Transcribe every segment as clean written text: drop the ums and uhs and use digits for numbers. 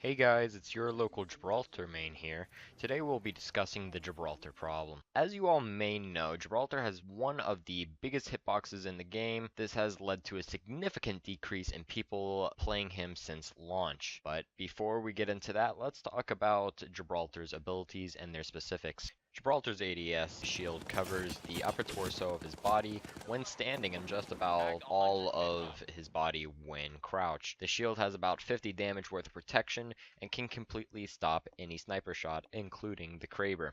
Hey guys, it's your local Gibraltar main here. Today we'll be discussing the Gibraltar problem. As you all may know, Gibraltar has one of the biggest hitboxes in the game. This has led to a significant decrease in people playing him since launch. But before we get into that, let's talk about Gibraltar's abilities and their specifics. Gibraltar's ADS shield covers the upper torso of his body when standing and just about all of his body when crouched. The shield has about 50 damage worth of protection and can completely stop any sniper shot, including the Kraber.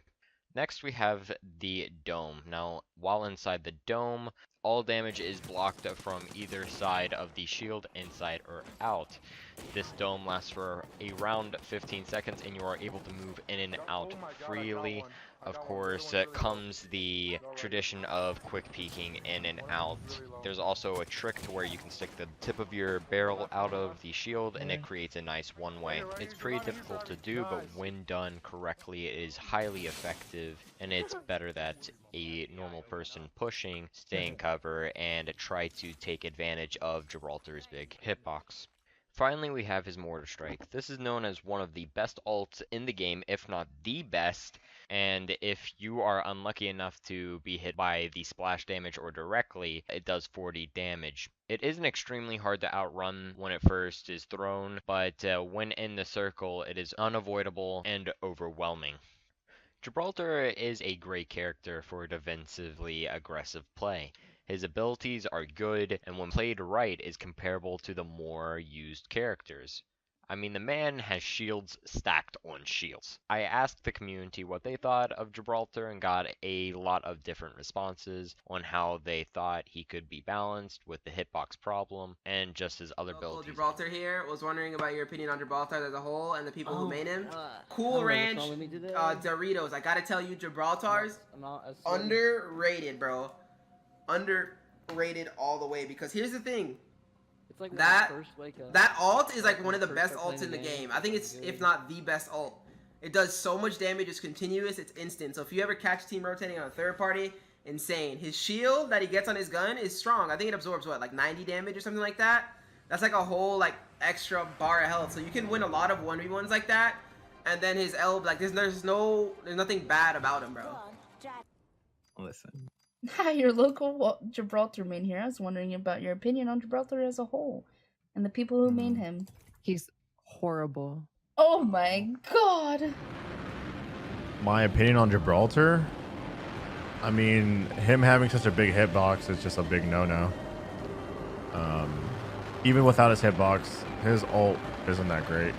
Next we have the dome. Now, while inside the dome, all damage is blocked from either side of the shield, inside or out. This dome lasts for around 15 seconds and you are able to move in and out freely. Of course, comes the tradition of quick peeking in and out. There's also a trick to where you can stick the tip of your barrel out of the shield and it creates a nice one-way. It's pretty difficult to do, but when done correctly, it is highly effective, and it's better that a normal person pushing, stay in cover, and try to take advantage of Gibraltar's big hitbox. Finally, we have his Mortar Strike. This is known as one of the best ults in the game, if not the best, and if you are unlucky enough to be hit by the splash damage or directly, it does 40 damage. It isn't extremely hard to outrun when it first is thrown, but when in the circle, it is unavoidable and overwhelming. Gibraltar is a great character for defensively aggressive play. His abilities are good, and when played right is comparable to the more used characters. I mean, the man has shields stacked on shields. I asked the community what they thought of Gibraltar and got a lot of different responses on how they thought he could be balanced with the hitbox problem and just his other Local abilities. Gibraltar here was wondering about your opinion on Gibraltar as a whole and the people who made him. Cool Hello, what's Ranch wrong with me today? Doritos. I gotta tell you, Gibraltar's I'm not as underrated, bro. Underrated all the way. Because here's the thing: It's like when I that first wake up. that alt is like when one I of the first best start alts playing in the the game. game, I think it's it's good. if not the best alt. It does so much damage. It's continuous. It's instant. So if you ever catch team rotating on a third party, insane. His shield that he gets on his gun is strong. I think it absorbs what, like 90 damage or something like that. That's like a whole like extra bar of health. So you can win a lot of 1v1s like that. And then his L, like there's nothing bad about him, bro. Listen, Hi, your local Gibraltar main here. I was wondering about your opinion on Gibraltar as a whole and the people who made him. He's horrible. Oh my god! my opinion on Gibraltar, I mean, him having such a big hitbox is just a big no-no. Even without his hitbox, his ult isn't that great.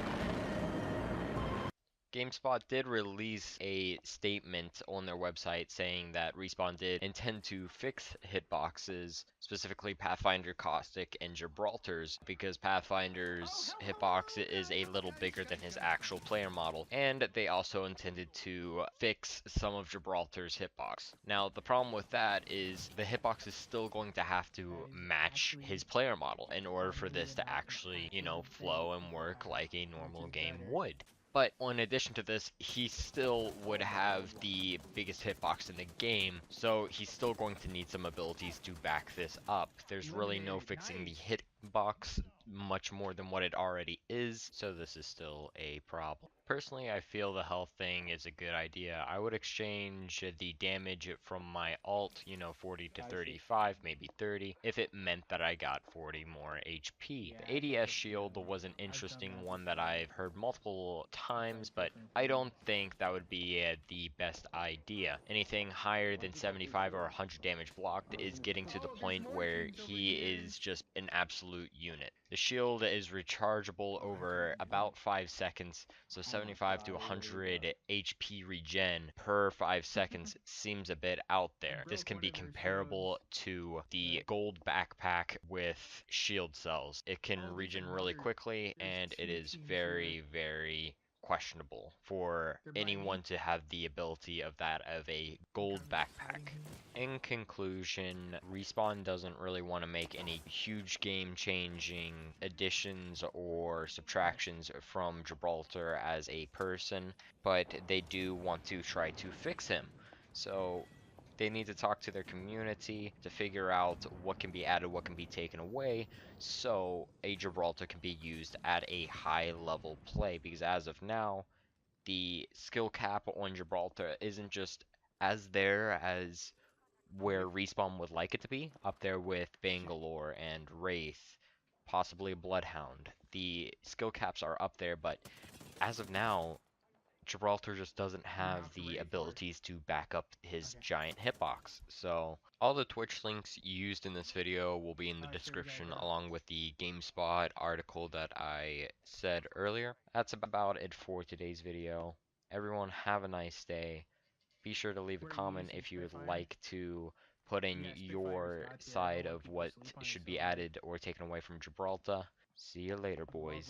GameSpot did release a statement on their website saying that Respawn did intend to fix hitboxes, specifically Pathfinder, Caustic, and Gibraltar's, because Pathfinder's hitbox is a little bigger than his actual player model, and they also intended to fix some of Gibraltar's hitbox. Now, the problem with that is the hitbox is still going to have to match his player model in order for this to actually, flow and work like a normal game would. But in addition to this, he still would have the biggest hitbox in the game, so he's still going to need some abilities to back this up. There's really no fixing the hitbox much more than what it already is, so this is still a problem. Personally, I feel the health thing is a good idea. I would exchange the damage from my alt, 40 to 35, maybe 30, if it meant that I got 40 more HP. The ADS shield was an interesting one that I've heard multiple times, but I don't think that would be the best idea. Anything higher than 75 or 100 damage blocked is getting to the point where he is just an absolute unit. The shield is rechargeable over about 5 seconds, so 75 to 100 HP regen per 5 seconds seems a bit out there. This can be comparable to the gold backpack with shield cells. It can regen really quickly, and it is very, very questionable for anyone to have the ability of that of a gold backpack. In conclusion, Respawn doesn't really want to make any huge game-changing additions or subtractions from Gibraltar as a person, but they do want to try to fix him. So They need to talk to their community to figure out what can be added, what can be taken away, so a Gibraltar can be used at a high level play. Because as of now, the skill cap on Gibraltar isn't just as there as where Respawn would like it to be, up there with Bangalore and Wraith, possibly a Bloodhound. The skill caps are up there, but as of now, Gibraltar just doesn't have the abilities to back up his giant hitbox. So all the Twitch links used in this video will be in the description along with the GameSpot article that I said earlier. That's about it for today's video. Everyone have a nice day. Be sure to leave a comment if you would like to put in your side of what should be added or taken away from Gibraltar. See you later, boys.